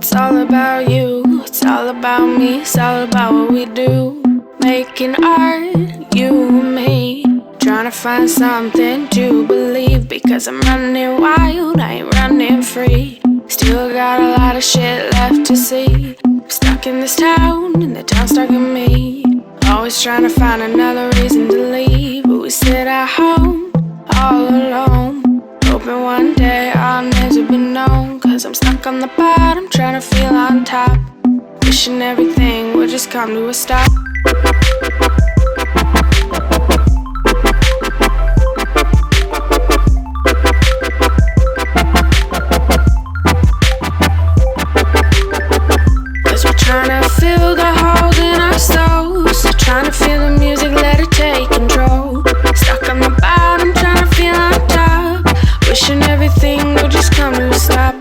It's all about you, it's all about me, it's all about what we do. Making art, you and me, trying to find something to believe. Because I'm running wild, I ain't running free. Still got a lot of shit left to see. I'm stuck in this town, and the town's stuck in me. Always trying to find another reason to leave, but we sit at home, all alone, hoping one day our names will be known. Cause I'm stuck on the bottom, trying to feel on top, wishing everything would just come to a stop. Cause we're trying to fill the holes in our souls, trying to feel the music, let it take control. Stuck on the bottom, trying to feel on top, wishing everything would just come to a stop.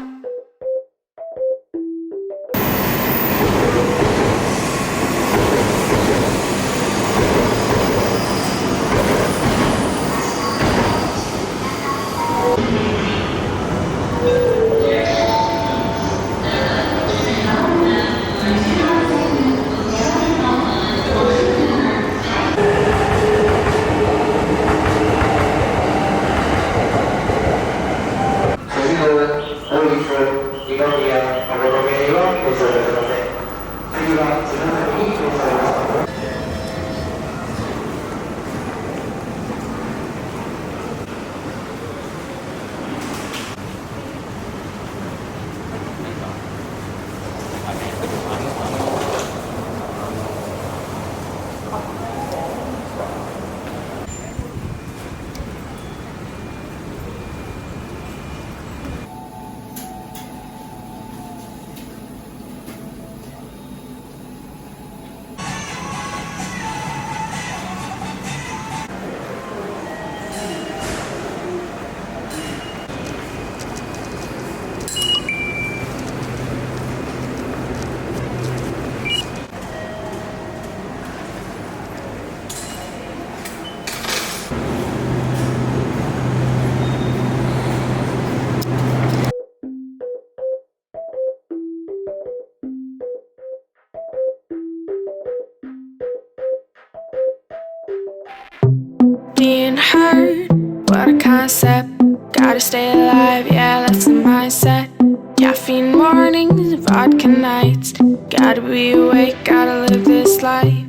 Being hurt, what a concept. Gotta stay alive, yeah, that's the mindset. Caffeine mornings, vodka nights. Gotta be awake, gotta live this life.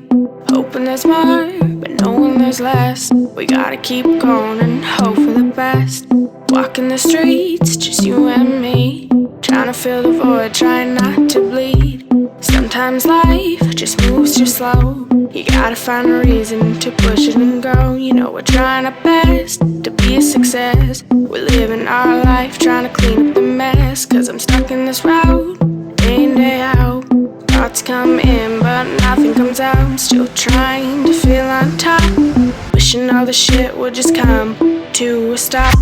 Hoping there's more, but knowing there's less. We gotta keep going and hope for the best. Walking the streets, just you and me, trying to fill the void, trying not to bleed. Sometimes life just moves too slow. You gotta find a reason to push it and go. You know we're trying our best to be a success. We're living our life trying to clean up the mess. Cause I'm stuck in this route, day in, day out. Thoughts come in but nothing comes out. I'm still trying to feel on top, wishing all the shit would just come to a stop.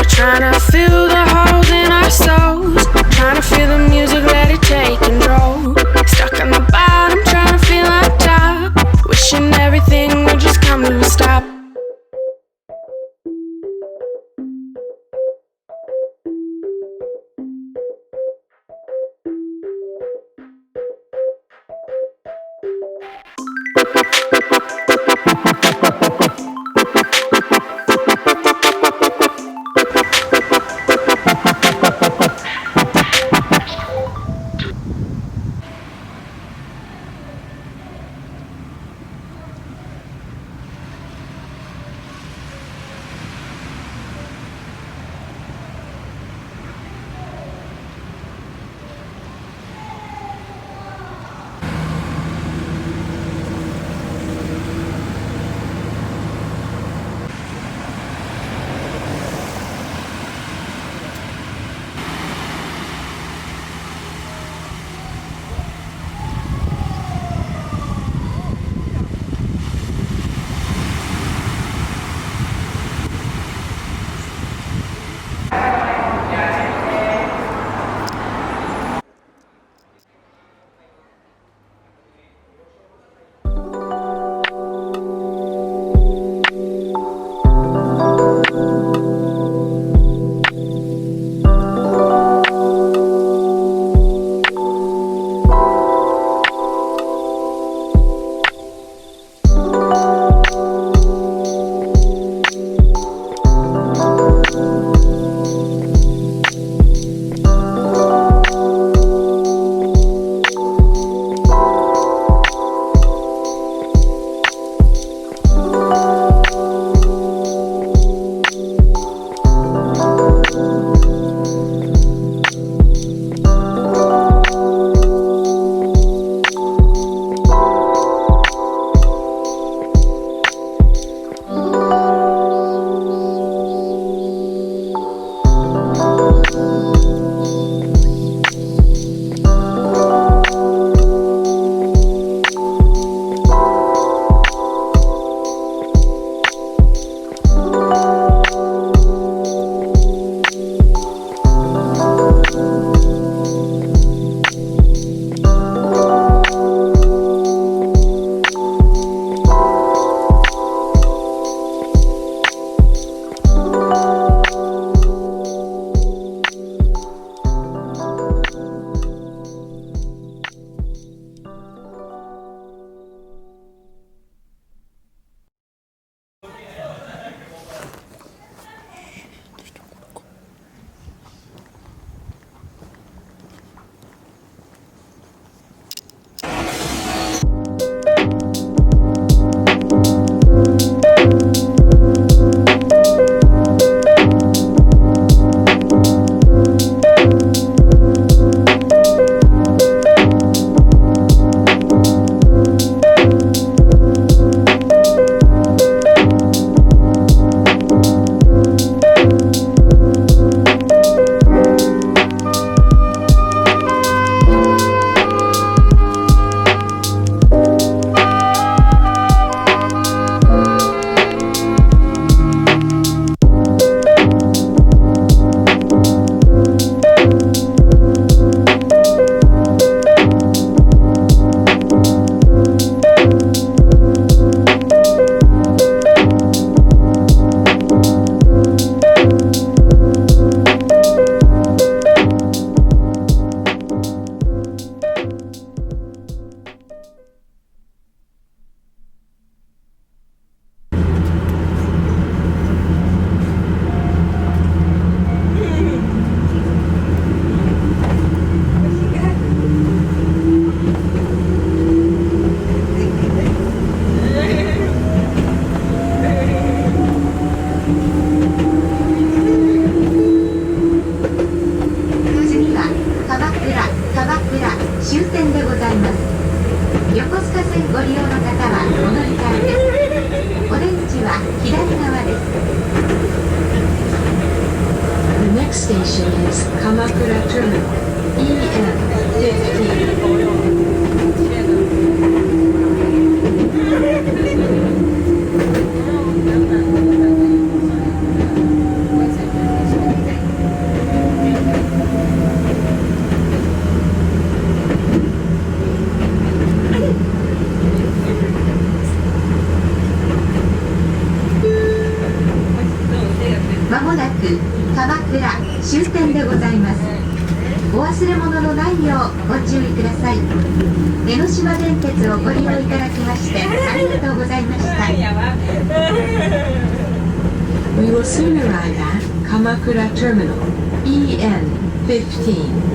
Trying to fill the holes in our souls, trying to feel the music, let it take control. Stuck on the bottom, trying to feel on top, wishing everything would just come to a stop. 利用の方はお乗り換えです。お出口は左側です。The next station is Kamakura Terminal, EN15. まもなく鎌倉終点でございます。お忘れ物のないようご注意ください。江ノ島電鉄をご利用いただきましてありがとうございました。We will soon arrive at Kamakura Terminal, EN15.